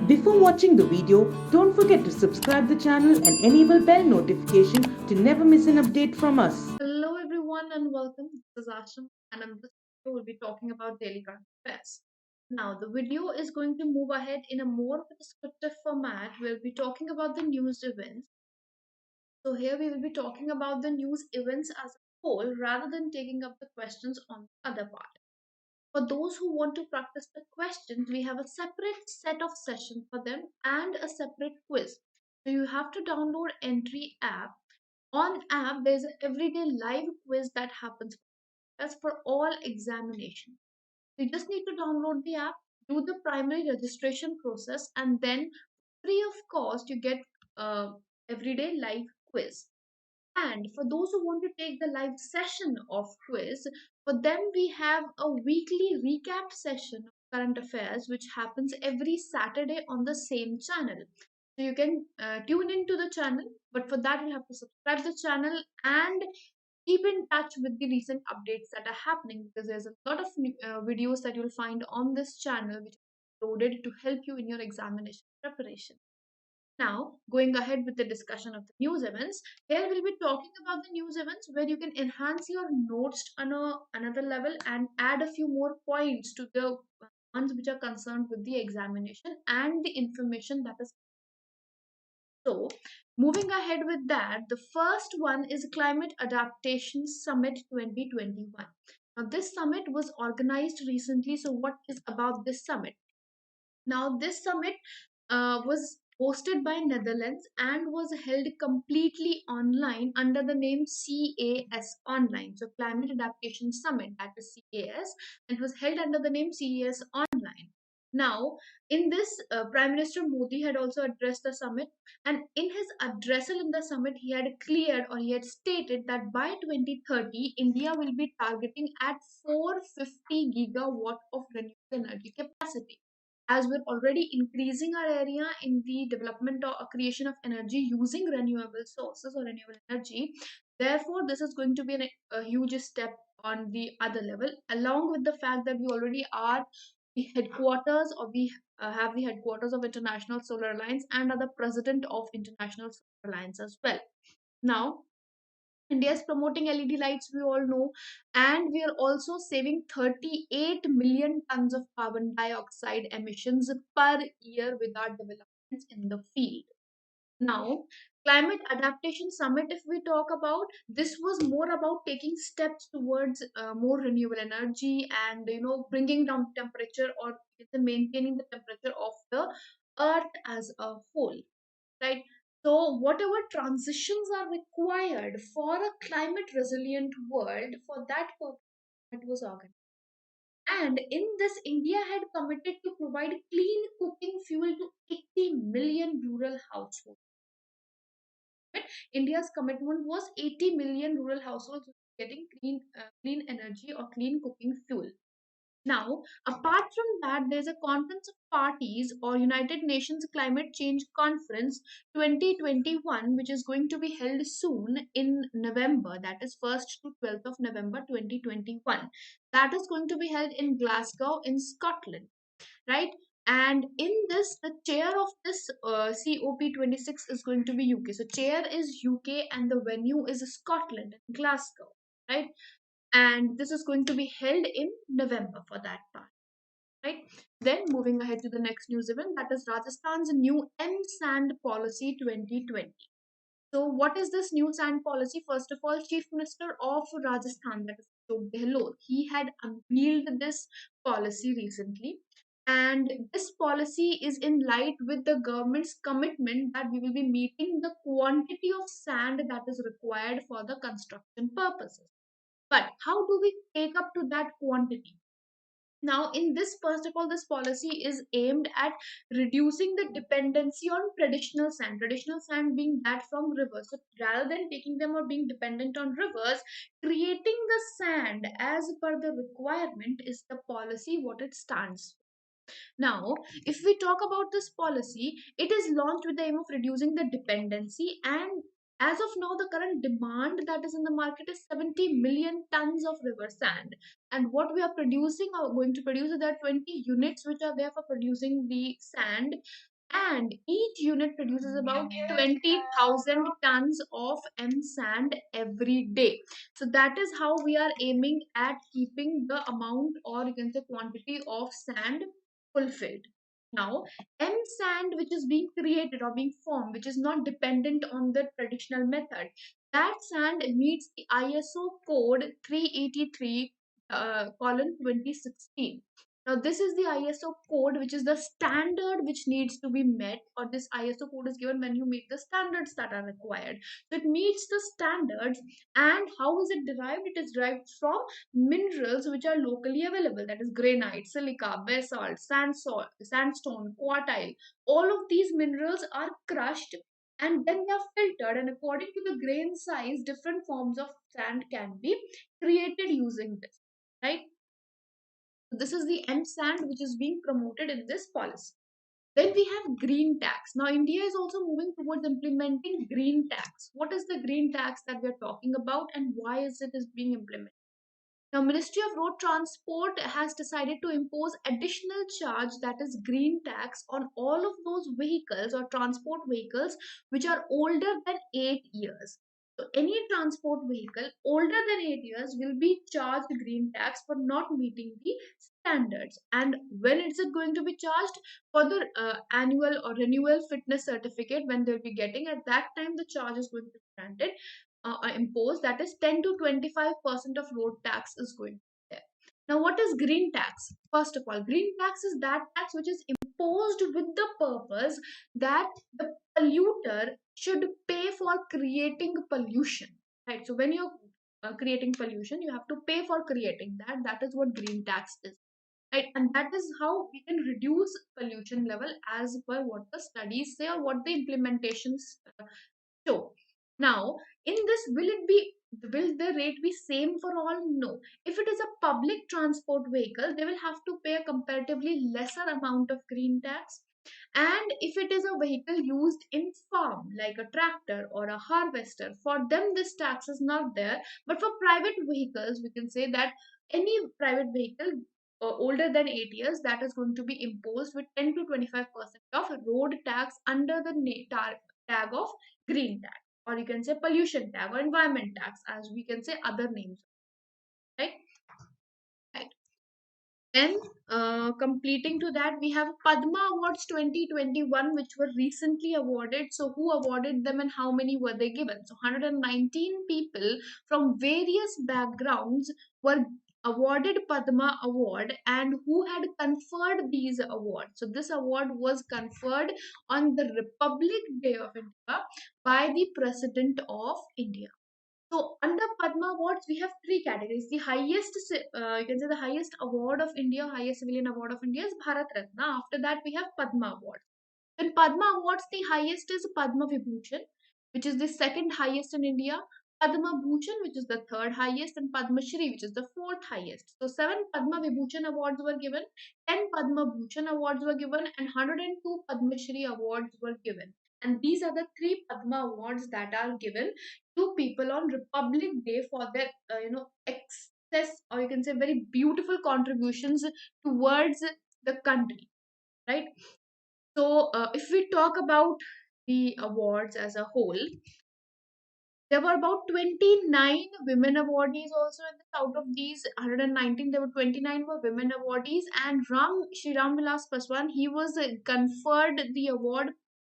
Before watching the video, don't forget to subscribe the channel and enable bell notification to never miss an update from us. Hello everyone and welcome. This is Asham and in this video we'll be talking about daily current affairs. Now the video is going to move ahead in a more of a descriptive format. We'll be talking about the news events. So here we will be talking about the news events as a whole rather than taking up the questions on the other part. For those who want to practice the questions, we have a separate set of sessions for them and a separate quiz. So you have to download Entry app. On app, there's an everyday live quiz that happens. That's for all examination. So you just need to download the app, do the primary registration process, and then free of cost, you get everyday live quiz. And for those who want to take the live session of quiz, for them we have a weekly recap session of current affairs which happens every Saturday on the same channel. So you can tune into the channel, but for that you have to subscribe the channel and keep in touch with the recent updates that are happening, because there's a lot of videos that you'll find on this channel which are loaded to help you in your examination preparation. Now, going ahead with the discussion of the news events, here we'll be talking about the news events where you can enhance your notes on another level and add a few more points to the ones which are concerned with the examination and the information that is. So, moving ahead with that, the first one is Climate Adaptation Summit 2021. Now, this summit was organized recently. So, what is about this summit? Now, this summit was hosted by Netherlands and was held completely online under the name CAS Online. So, Climate Adaptation Summit, that is CAS, and it was held under the name CAS Online. Now, in this, Prime Minister Modi had also addressed the summit, and in his addressal in the summit, he had cleared or he had stated that by 2030, India will be targeting at 450 gigawatt of renewable energy capacity, as we're already increasing our area in the development or creation of energy using renewable sources or renewable energy. Therefore, this is going to be a huge step on the other level, along with the fact that we already are the headquarters, or we have the headquarters of International Solar Alliance and are the president of International Solar Alliance as well. Now, India is promoting LED lights, we all know, and we are also saving 38 million tons of carbon dioxide emissions per year with our developments in the field. Now, Climate Adaptation Summit, if we talk about, this was more about taking steps towards more renewable energy and bringing down temperature, or maintaining the temperature of the earth as a whole, right? So, whatever transitions are required for a climate resilient world, for that purpose, it was organized. And in this, India had committed to provide clean cooking fuel to 80 million rural households. India's commitment was 80 million rural households getting clean energy or clean cooking fuel. Now, apart from that, there's a Conference of Parties or United Nations Climate Change Conference 2021, which is going to be held soon in November. That is 1st to 12th of November 2021. That is going to be held in Glasgow in Scotland, right? And in this, the chair of this COP26 is going to be UK. So chair is UK and the venue is Scotland, Glasgow, right? And this is going to be held in November for that part, right? Then moving ahead to the next news event, that is Rajasthan's new M-Sand policy 2020. So what is this new sand policy? First of all, Chief Minister of Rajasthan, that is Ashok Gehlot, he had unveiled this policy recently. And this policy is in light with the government's commitment that we will be meeting the quantity of sand that is required for the construction purposes. But how do we take up to that quantity? Now, in this, first of all, this policy is aimed at reducing the dependency on traditional sand being that from rivers. So, rather than taking them or being dependent on rivers, creating the sand as per the requirement is the policy what it stands for. Now, if we talk about this policy, it is launched with the aim of reducing the dependency, and as of now, the current demand that is in the market is 70 million tons of river sand. And what we are producing, are going to produce, is there are 20 units which are there for producing the sand. and each unit produces about 20,000 tons of M sand every day. So that is how we are aiming at keeping the amount, or you can say quantity, of sand fulfilled. Now, M sand which is being created or being formed, which is not dependent on the traditional method, that sand meets the ISO code 383 colon 2016. Now, this is the ISO code, which is the standard which needs to be met, or this ISO code is given when you meet the standards that are required. So, it meets the standards. And how is it derived? It is derived from minerals which are locally available, that is granite, silica, basalt, sandstone, quartile. All of these minerals are crushed and then they are filtered, and according to the grain size, different forms of sand can be created using this, right? This is the M sand which is being promoted in this policy. Then we have green tax. Now, India is also moving towards implementing green tax. What is the green tax that we are talking about, and why is it is being implemented? Now, Ministry of Road Transport has decided to impose additional charge, that is green tax, on all of those vehicles or transport vehicles which are older than 8 years. So any transport vehicle older than 8 years will be charged green tax for not meeting the standards. And when is it going to be charged? For the annual or renewal fitness certificate, when they'll be getting, at that time the charge is going to be granted, imposed, that is 10 to 25% of road tax is going to be there. Now, what is green tax? First of all, green tax is that tax which is imposed with the purpose that the polluter should pay for creating pollution, right? So when you're creating pollution, you have to pay for creating that. That is what green tax is, right? And that is how we can reduce pollution level as per what the studies say or what the implementations show. Now, in this, will the rate be same for all? No. If it is a public transport vehicle, they will have to pay a comparatively lesser amount of green tax. And if it is a vehicle used in farm, like a tractor or a harvester, for them this tax is not there. But for private vehicles, we can say that any private vehicle older than 8 years, that is going to be imposed with 10 to 25% of road tax under the tag of green tax, or you can say pollution tag or environment tax, as we can say other names, right? Right. Then, completing to that, we have Padma Awards 2021, which were recently awarded. So, who awarded them and how many were they given? So, 119 people from various backgrounds were awarded Padma Award, and who had conferred these awards. So, this award was conferred on the Republic Day of India by the President of India. So under Padma Awards, we have three categories. The highest, you can say the highest award of India, highest civilian award of India is Bharat Ratna. After that, we have Padma Awards. In Padma Awards, the highest is Padma Vibhushan, which is the second highest in India. Padma Bhushan, which is the third highest, and Padma Shri, which is the fourth highest. So 7 Padma Vibhushan awards were given, 10 Padma Bhushan awards were given, and 102 Padma Shri awards were given. And these are the three Padma awards that are given to people on Republic Day for their, excess, or you can say very beautiful contributions towards the country, right? So, if we talk about the awards as a whole, there were about 29 women awardees also in this. Out of these 119, there were 29 were women awardees, and Shri Ram Vilas Paswan, he was conferred the award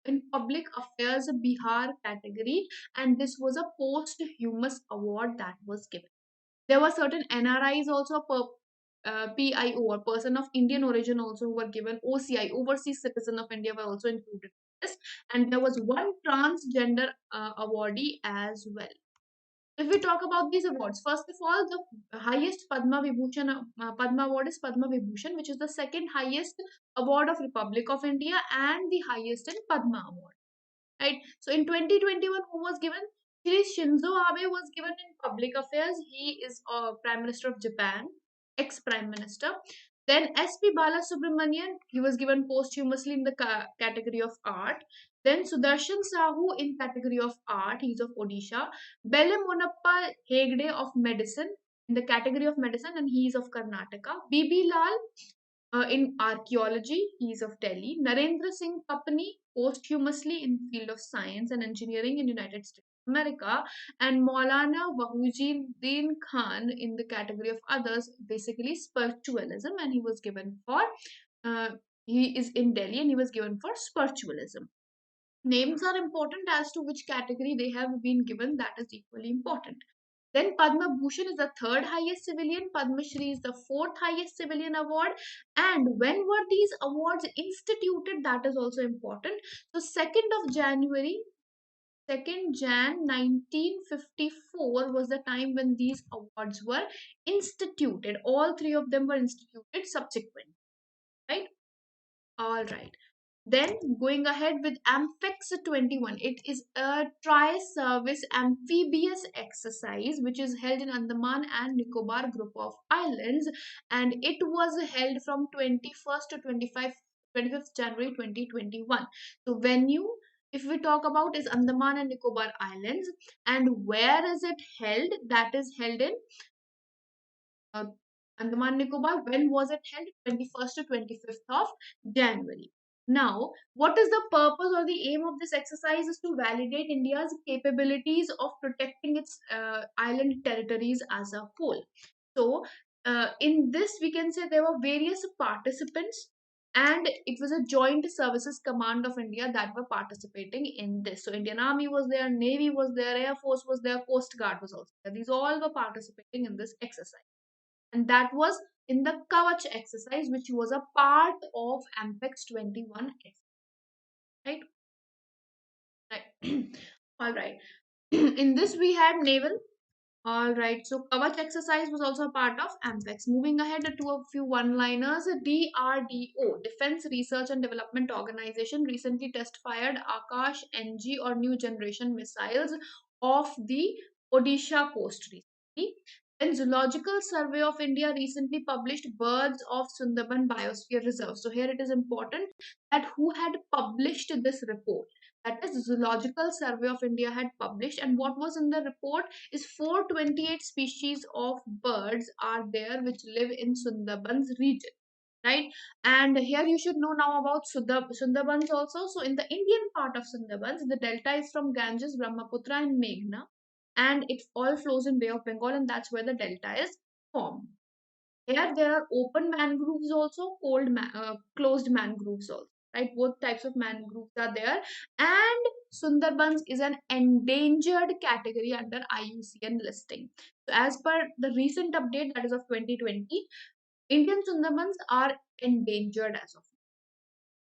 in Public Affairs Bihar category, and this was a posthumous award that was given. There were certain NRIs also, PIO, or person of Indian origin, also who were given. OCI, Overseas Citizen of India, were also included in this. And there was one transgender awardee as well. If we talk about these awards, first of all, the highest Padma Vibhushan, Padma Award is Padma Vibhushan, which is the second highest award of Republic of India and the highest in Padma Award. Right. So in 2021, who was given? Shri Shinzo Abe was given in Public Affairs. He is Prime Minister of Japan, ex-Prime Minister. Then S.P. Balasubramanian, he was given posthumously in the category of art. Then Sudarshan Sahu in category of art, he is of Odisha. Belle Monappa Hegde of medicine, in the category of medicine, and he is of Karnataka. B.B. Lal, in archaeology, he is of Delhi. Narendra Singh Kapani, posthumously in the field of science and engineering in United States of America, and Maulana Wahiduddin Khan in the category of others, basically spiritualism, and he was given for, uh, he is in Delhi and he was given for spiritualism. Names are important as to which category they have been given, that is equally important. Then Padma Bhushan is the third highest civilian, Padma Shri is the fourth highest civilian award. And when were these awards instituted? That is also important. So 2nd of January, 2nd Jan 1954 was the time when these awards were instituted. All three of them were instituted subsequent, right? All right. Then going ahead with Amphex 21, it is a tri-service amphibious exercise which is held in Andaman and Nicobar group of islands, and it was held from 21st to 25th January 2021. So venue, if we talk about, is Andaman and Nicobar Islands, and where is it held? That is held in uh, Andaman Nicobar. When was it held? 21st to 25th of January. Now, what is the purpose or the aim of this exercise is to validate India's capabilities of protecting its island territories as a whole. So, in this, we can say there were various participants, and it was a joint services command of India that were participating in this. So, Indian Army was there, Navy was there, Air Force was there, Coast Guard was also there. These all were participating in this exercise, and that was in the Kavach exercise, which was a part of Ampex 21 exercise, right? Right. All right. In this, we had naval. All right. So Kavach exercise was also a part of Ampex. Moving ahead to a few one-liners, DRDO, Defense Research and Development Organization, recently test fired Akash NG or new generation missiles off the Odisha coast recently. Then Zoological Survey of India recently published Birds of Sundarban Biosphere Reserve. So here it is important that who had published this report. That is Zoological Survey of India had published, and what was in the report is 428 species of birds are there which live in Sundarbans region, right? And here you should know now about Sundarbans also. So in the Indian part of Sundarbans, the delta is from Ganges, Brahmaputra and Meghna, and it all flows in Bay of Bengal, and that's where the delta is formed. Here there are open mangroves also, closed mangroves also, right? Both types of mangroves are there. And Sundarbans is an endangered category under IUCN listing. So as per the recent update, that is of 2020, Indian Sundarbans are endangered as of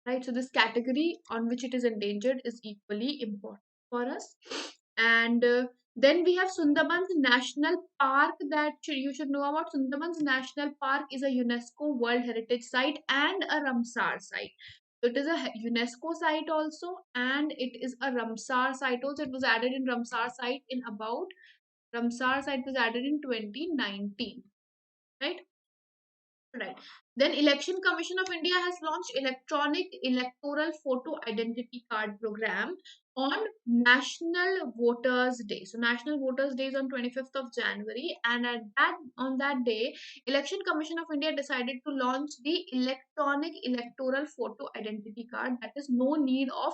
now, right? So this category on which it is endangered is equally important for us. And then we have Sundarbans National Park, that you should know about. Sundarbans National Park is a UNESCO World Heritage Site and a Ramsar site. So it is a UNESCO site also, and it is a Ramsar site also. It was added in Ramsar site in about, Ramsar site was added in 2019, right? Right. Then Election Commission of India has launched electronic electoral photo identity card program on National Voters Day. So National Voters Day is on 25th of January, and on that day, Election Commission of India decided to launch the electronic electoral photo identity card. That is no need of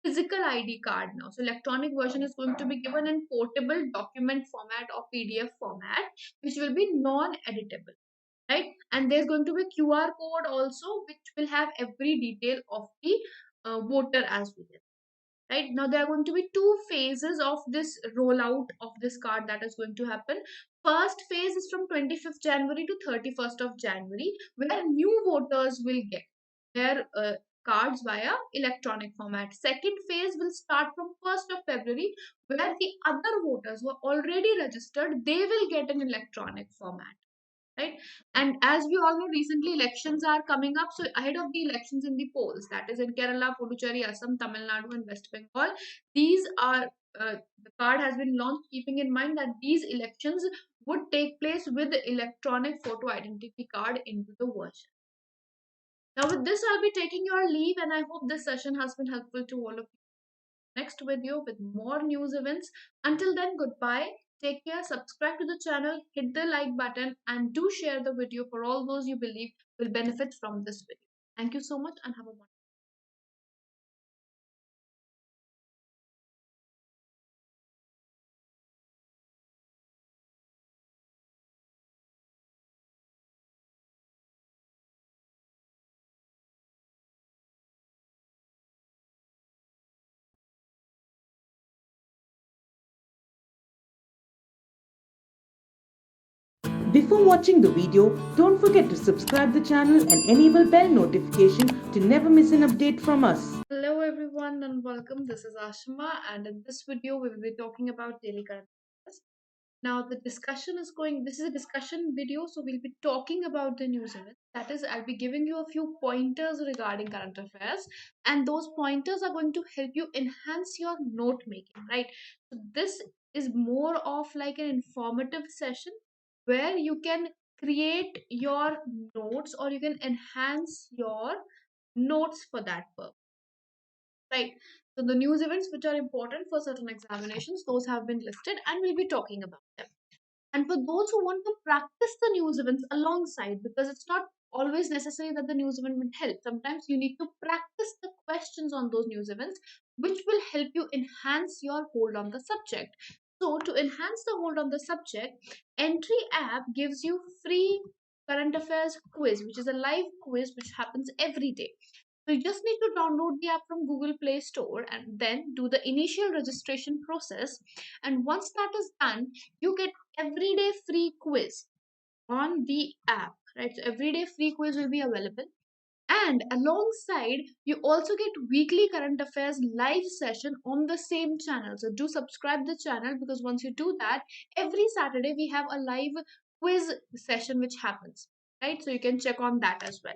physical ID card now. So electronic version is going to be given in portable document format or PDF format, which will be non-editable, right? And there's going to be QR code also, which will have every detail of the voter as well, right? Now there are going to be two phases of this rollout of this card that is going to happen. First phase is from 25th January to 31st of January, where new voters will get their cards via electronic format. Second phase will start from 1st of February, where the other voters who are already registered, they will get an electronic format, right? And as we all know, recently elections are coming up. So ahead of the elections in the polls, that is in Kerala, Puducherry, Assam, Tamil Nadu and West Bengal, these are the card has been launched keeping in mind that these elections would take place with the electronic photo identity card into the version. Now with this, I'll be taking your leave, and I hope this session has been helpful to all of you. Next video with more news events. Until then, goodbye. Take care, subscribe to the channel, hit the like button, and do share the video for all those you believe will benefit from this video. Thank you so much and have a wonderful Before watching the video, don't forget to subscribe the channel and enable bell notification to never miss an update from us. Hello everyone and welcome. This is Ashima, and in this video we will be talking about daily current affairs. Now the discussion is going, this is a discussion video, so we'll be talking about the news event. That is, I'll be giving you a few pointers regarding current affairs, and those pointers are going to help you enhance your note making, right? So this is more of like an informative session where you can create your notes or you can enhance your notes for that purpose, right? So the news events which are important for certain examinations, those have been listed and we'll be talking about them. And for those who want to practice the news events alongside, because it's not always necessary that the news event will help. Sometimes you need to practice the questions on those news events, which will help you enhance your hold on the subject. So to enhance the hold on the subject, Entry app gives you free current affairs quiz, which is a live quiz which happens every day. So you just need to download the app from Google Play Store and then do the initial registration process. And once that is done, you get everyday free quiz on the app, right? So everyday free quiz will be available. And alongside, you also get weekly current affairs live session on the same channel. So do subscribe the channel, because once you do that, every Saturday we have a live quiz session which happens, right? So you can check on that as well.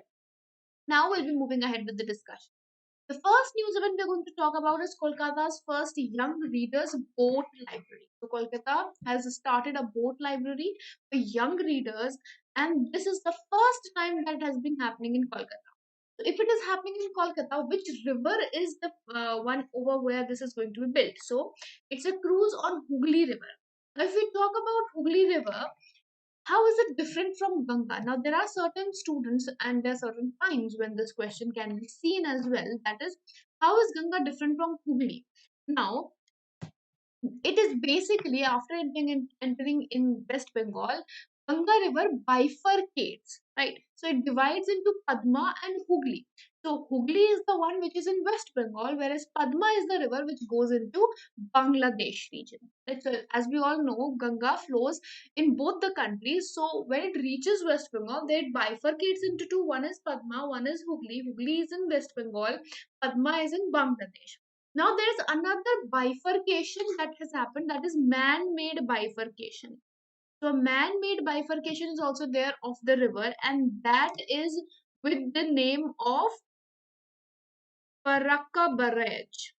Now we'll be moving ahead with the discussion. The first news event we're going to talk about is Kolkata's first Young Readers Boat Library. So Kolkata has started a boat library for young readers, and this is the first time that it has been happening in Kolkata. So if it is happening in Kolkata, which river is the one over where this is going to be built? So it's a cruise on Hooghly River. Now, if we talk about Hooghly River, how is it different from Ganga? Now, there are certain students and there are certain times when this question can be seen as well. That is, how is Ganga different from Hooghly? Now, it is basically after entering in West Bengal, Ganga River bifurcates, right? So it divides into Padma and Hooghly. So Hooghly is the one which is in West Bengal, whereas Padma is the river which goes into Bangladesh region. Right? So as we all know, Ganga flows in both the countries. So when it reaches West Bengal, then it bifurcates into two. One is Padma, one is Hooghly. Hooghly is in West Bengal, Padma is in Bangladesh. Now there's another bifurcation that has happened, that is man-made bifurcation. So man-made bifurcation is also there of the river, and that is with the name of Farakka Barrage,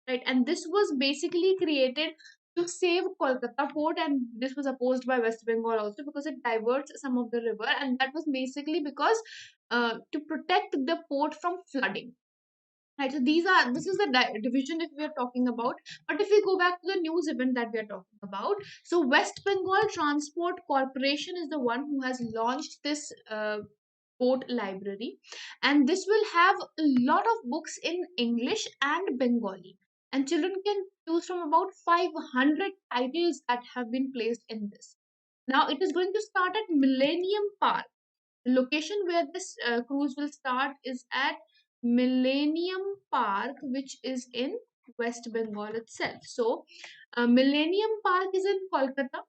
right? And this was basically created to save Kolkata port, and this was opposed by West Bengal also because it diverts some of the river, and that was basically because to protect the port from flooding. Right, so this is the division if we are talking about. But if we go back to the news event that we are talking about, so West Bengal Transport Corporation is the one who has launched this boat library, and this will have a lot of books in English and Bengali, and children can choose from about 500 titles that have been placed in this. Now it is going to start at Millennium Park. The location where this cruise will start is at Millennium Park, which is in West Bengal itself. So, Millennium Park is in Kolkata,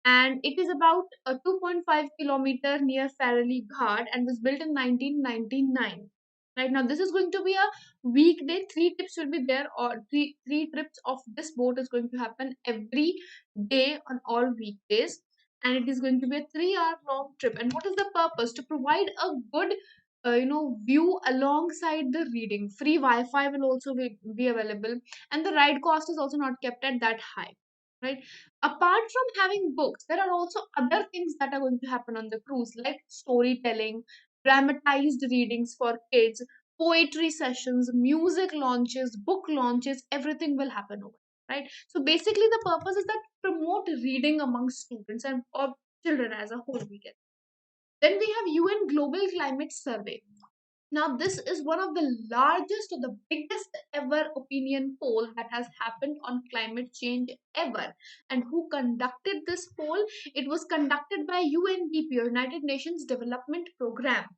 and it is about a 2.5 kilometer near Farley Ghat and was built in 1999. Right now, this is going to be a weekday. Three trips will be there, or three trips of this boat is going to happen every day on all weekdays, and it is going to be a 3 hour long trip. And what is the purpose? To provide a good view alongside the reading. Free Wi-Fi will also be available, and the ride cost is also not kept at that high, right? Apart from having books, there are also other things that are going to happen on the cruise, like storytelling, dramatized readings for kids, poetry sessions, music launches, book launches. Everything will happen over. right? So basically the purpose is that promote reading among students and or children as a whole, we get. Then we have UN Global Climate Survey. Now, this is one of the largest or the biggest ever opinion poll that has happened on climate change ever. And who conducted this poll? It was conducted by UNDP, United Nations Development Program.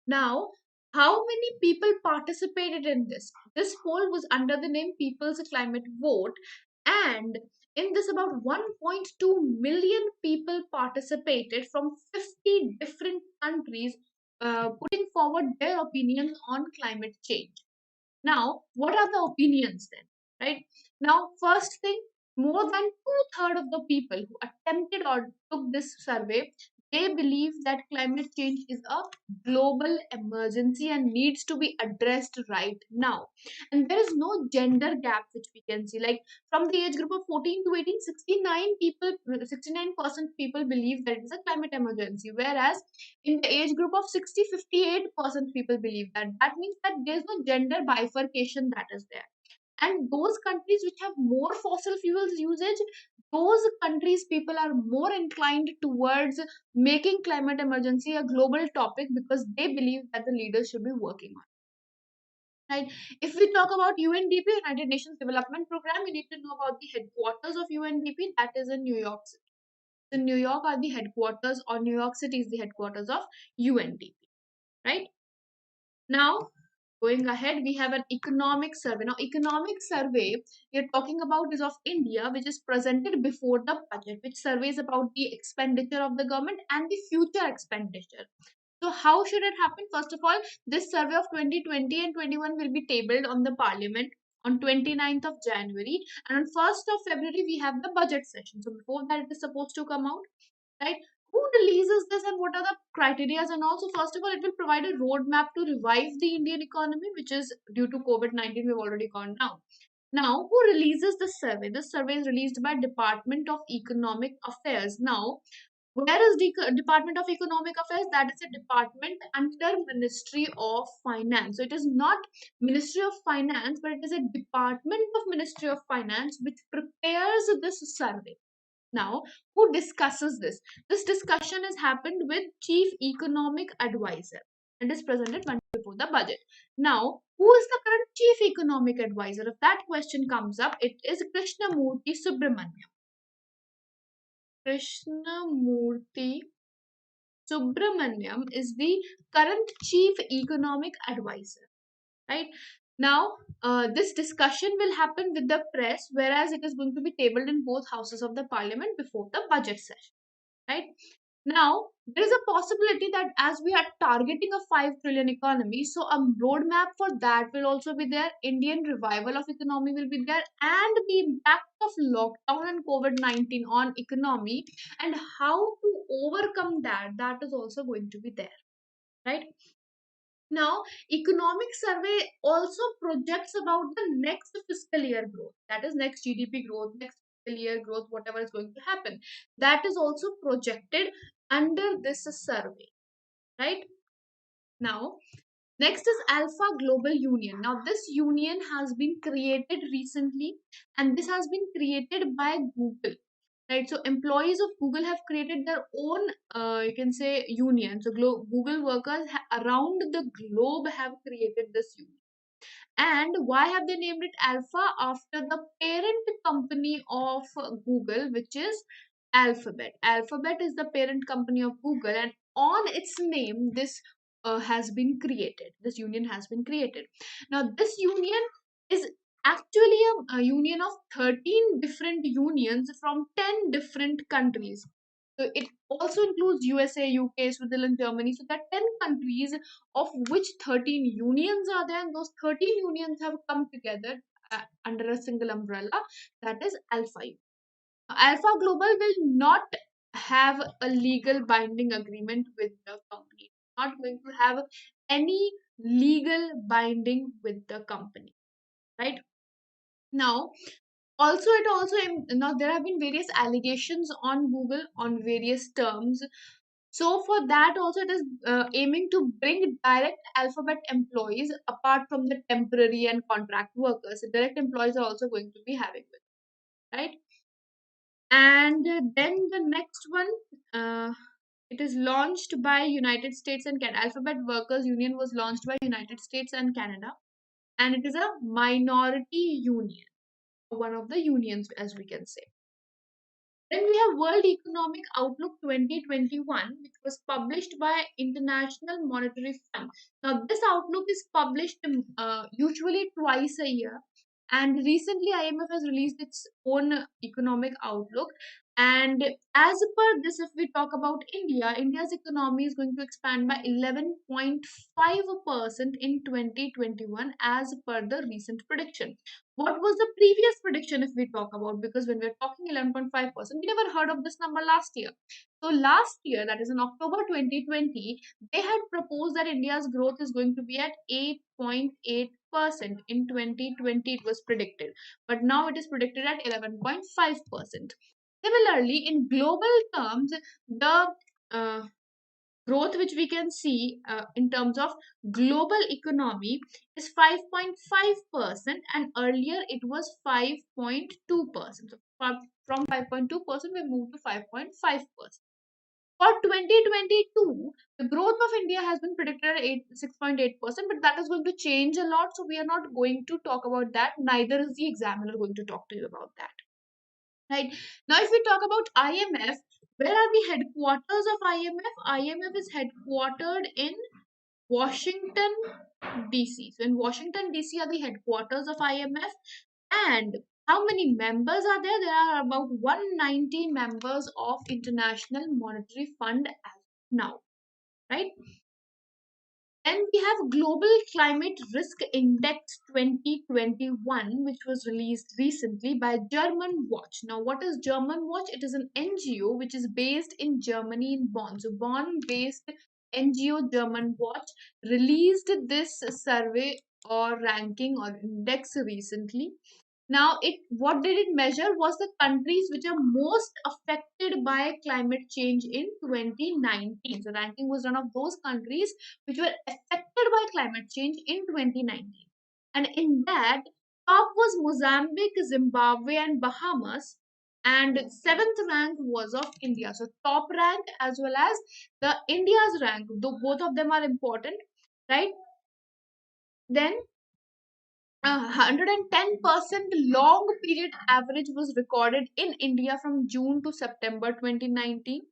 Now, how many people participated in this? This poll was under the name People's Climate Vote, and in this, about 1.2 million people participated from 50 different countries, putting forward their opinions on climate change. Now, what are the opinions then? Right now, first thing, more than two-thirds of the people who attempted or took this survey, they believe that climate change is a global emergency and needs to be addressed right now. And there is no gender gap which we can see. Like from the age group of 14 to 18, 69% people believe that it is a climate emergency, whereas in the age group of 60, 58% people believe that. That means that there's no gender bifurcation that is there. And those countries which have more fossil fuels usage, those countries people are more inclined towards making climate emergency a global topic because they believe that the leaders should be working on it, right? If we talk about UNDP, United Nations Development Program, you need to know about the headquarters of UNDP, that is in New York City. So New York are the headquarters, or New York City is the headquarters of UNDP, right? Now, going ahead, we have an economic survey. Now, economic survey we are talking about is of India, which is presented before the budget, which surveys about the expenditure of the government and the future expenditure. So, how should it happen? First of all, this survey of 2020 and 21 will be tabled on the Parliament on 29th of January, and on 1st of February we have the budget session. So before that it is supposed to come out, right? Who releases this and what are the criteria? And also, first of all, it will provide a roadmap to revive the Indian economy, which is due to COVID-19, we've already gone down. Now, who releases this survey? This survey is released by Department of Economic Affairs. Now, where is the Department of Economic Affairs? That is a department under Ministry of Finance. So it is not Ministry of Finance, but it is a department of Ministry of Finance which prepares this survey. Now, who discusses this? This discussion has happened with Chief Economic Advisor and is presented one day before the budget. Now, who is the current Chief Economic Advisor? If that question comes up, it is Krishnamurthy Subramaniam. Krishnamurthy Subramaniam is the current Chief Economic Advisor, right? Now, this discussion will happen with the press, whereas it is going to be tabled in both houses of the parliament before the budget session, right? Now, there is a possibility that as we are targeting a 5 trillion economy, so a roadmap for that will also be there. Indian revival of economy will be there, and the impact of lockdown and COVID-19 on economy and how to overcome that, that is also going to be there, right? Now, economic survey also projects about the next fiscal year growth, that is next GDP growth, next fiscal year growth, whatever is going to happen. That is also projected under this survey, right? Now, next is Alpha Global Union. Now, this union has been created recently, and this has been created by Google, right? So employees of Google have created their own, you can say, union. So Google workers around the globe have created this union. And why have they named it Alpha? After the parent company of Google, which is Alphabet. Alphabet is the parent company of Google, and on its name, this has been created. This union has been created. Now, this union is actually a union of 13 different unions from 10 different countries. So it also includes USA, UK, Switzerland, Germany. So that 10 countries, of which 13 unions are there, and those 13 unions have come together under a single umbrella, that is Alpha. Alpha Global will not have a legal binding agreement with the company. Not going to have any legal binding with the company, right? Now, also it also now there have been various allegations on Google on various terms. So for that also it is aiming to bring direct Alphabet employees apart from the temporary and contract workers. So direct employees are also going to be having it. right? And then the next one, uh, it is launched by United States and Canada. Alphabet Workers Union was launched by United States and Canada, and it is a minority union, one of the unions, as we can say. Then we have World Economic Outlook 2021, which was published by International Monetary Fund. Now, this outlook is published usually twice a year, and recently IMF has released its own economic outlook. And as per this, if we talk about India, India's economy is going to expand by 11.5% in 2021, as per the recent prediction. What was the previous prediction if we talk about? Because when we're talking 11.5%, we never heard of this number last year. So last year, that is in October 2020, they had proposed that India's growth is going to be at 8.8%. In 2020, it was predicted. But now it is predicted at 11.5%. Similarly, in global terms, the uh, growth which we can see in terms of global economy is 5.5%, and earlier it was 5.2%. So from 5.2% we moved to 5.5%. For 2022, the growth of India has been predicted at 6.8%, but that is going to change a lot, so we are not going to talk about that. Neither is the examiner going to talk to you about that. Right. Now, if we talk about IMF, where are the headquarters of IMF? IMF is headquartered in Washington, DC. So, in Washington, DC are the headquarters of IMF. And how many members are there? There are about 190 members of International Monetary Fund as of now. Right. Then we have Global Climate Risk Index 2021, which was released recently by German Watch. Now, what is German Watch? It is an NGO which is based in Germany in Bonn. So, Bonn based NGO German Watch released this survey or ranking or index recently. Now, what did it measure was the countries which are most affected by climate change in 2019. So, ranking was one of those countries which were affected by climate change in 2019. And in that, top was Mozambique, Zimbabwe, and Bahamas. And seventh rank was of India. So, top rank as well as the India's rank, though both of them are important, right? Then 110% long period average was recorded in India from June to September 2019.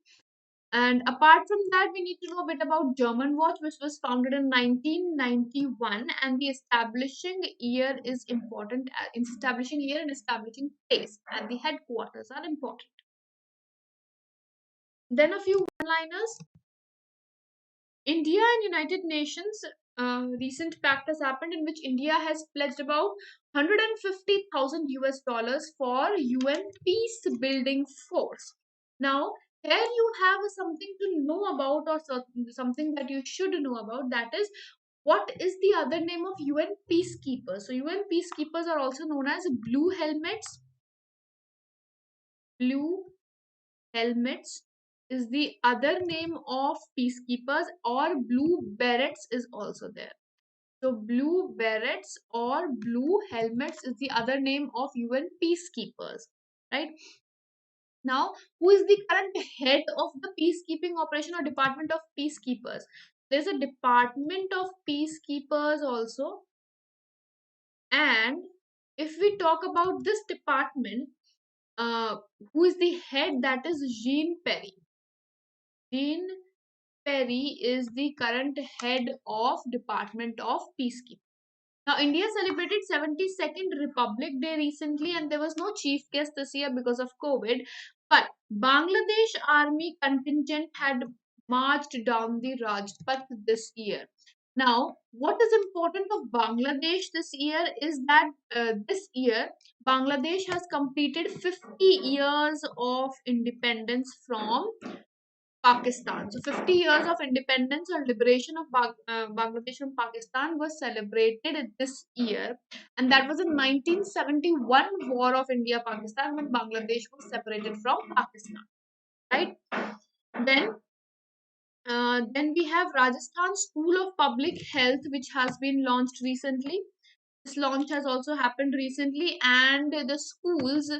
And apart from that, we need to know a bit about German Watch, which was founded in 1991, and the establishing year is important. Establishing year and establishing place, and the headquarters are important. Then a few one-liners. India and United Nations recent pact has happened in which India has pledged about 150,000 US dollars for UN peace building force. Now, here you have something to know about, or something that you should know about, that is, what is the other name of UN peacekeepers? So, UN peacekeepers are also known as blue helmets. Blue helmets is the other name of peacekeepers, or blue berets is also there. So blue berets or blue helmets is the other name of UN peacekeepers, right? Now, who is the current head of the peacekeeping operation or department of peacekeepers? There's a department of peacekeepers also. And if we talk about this department, who is the head? That is Jean Perry. Jean Perry is the current head of Department of Peacekeeping. Now, India celebrated 72nd Republic Day recently, and there was no chief guest this year because of COVID. But Bangladesh Army contingent had marched down the Rajpath this year. Now, what is important of Bangladesh this year is that this year Bangladesh has completed 50 years of independence from Pakistan. So 50 years of independence or liberation of Bangladesh from Pakistan was celebrated this year. And that was in 1971 War of India-Pakistan, when Bangladesh was separated from Pakistan. Right? Then then we have Rajasthan School of Public Health, which has been launched recently. This launch has also happened recently, and the schools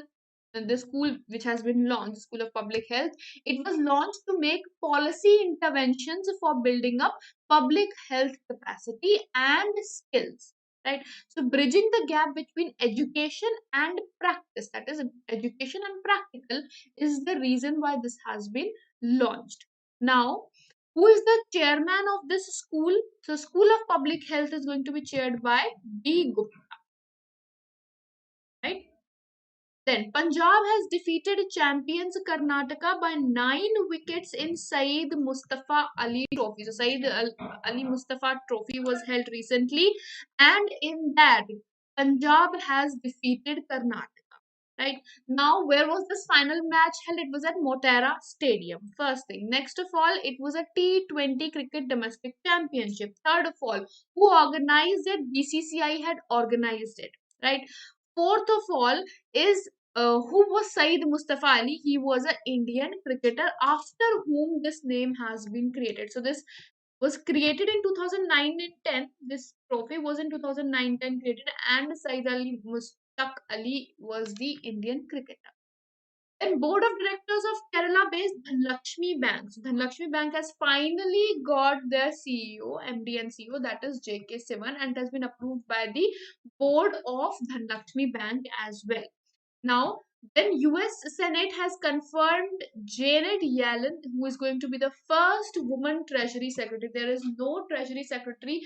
the school which has been launched, School of Public Health, it was launched to make policy interventions for building up public health capacity and skills. Right, so bridging the gap between education and practice, that is, education and practical, is the reason why this has been launched. Now, who is the chairman of this school? So, School of Public Health is going to be chaired by B. Gupta. Right. Then Punjab has defeated champions Karnataka by 9 wickets in Saeed Mustafa Ali Trophy. So Ali Mustafa Trophy was held recently, and in that Punjab has defeated Karnataka. Right now, where was this final match held? It was at Motera Stadium. First thing. Next of all, it was a T20 cricket domestic championship. Third of all, who organized it? BCCI had organized it. Right. Fourth of all is who was Saeed Mustafa Ali? He was an Indian cricketer after whom this name has been created. So this was created in 2009 and 10. This trophy was in 2009-10 created, and Saeed Ali Mustaq Ali was the Indian cricketer. And board of directors of Kerala-based Dhanlakshmi Bank. So Dhanlakshmi Bank has finally got their CEO, MD and CEO, that is J.K. Sivan, and it has been approved by the board of Dhanlakshmi Bank as well. Now, then US Senate has confirmed Janet Yellen, who is going to be the first woman Treasury Secretary. There is no Treasury Secretary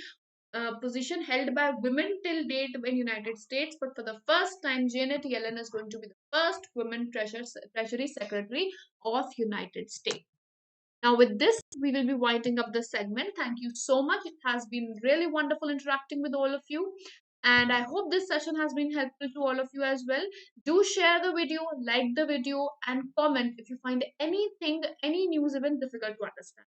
position held by women till date in United States, but for the first time, Janet Yellen is going to be the first woman Treasury Secretary of United States. Now, with this, we will be winding up the segment. Thank you so much. It has been really wonderful interacting with all of you. And I hope this session has been helpful to all of you as well. Do share the video, like the video, and comment if you find anything, any news event difficult to understand.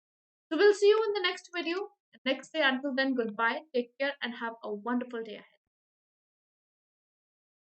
So we'll see you in the next video next day. Until then, goodbye, take care, and have a wonderful day ahead.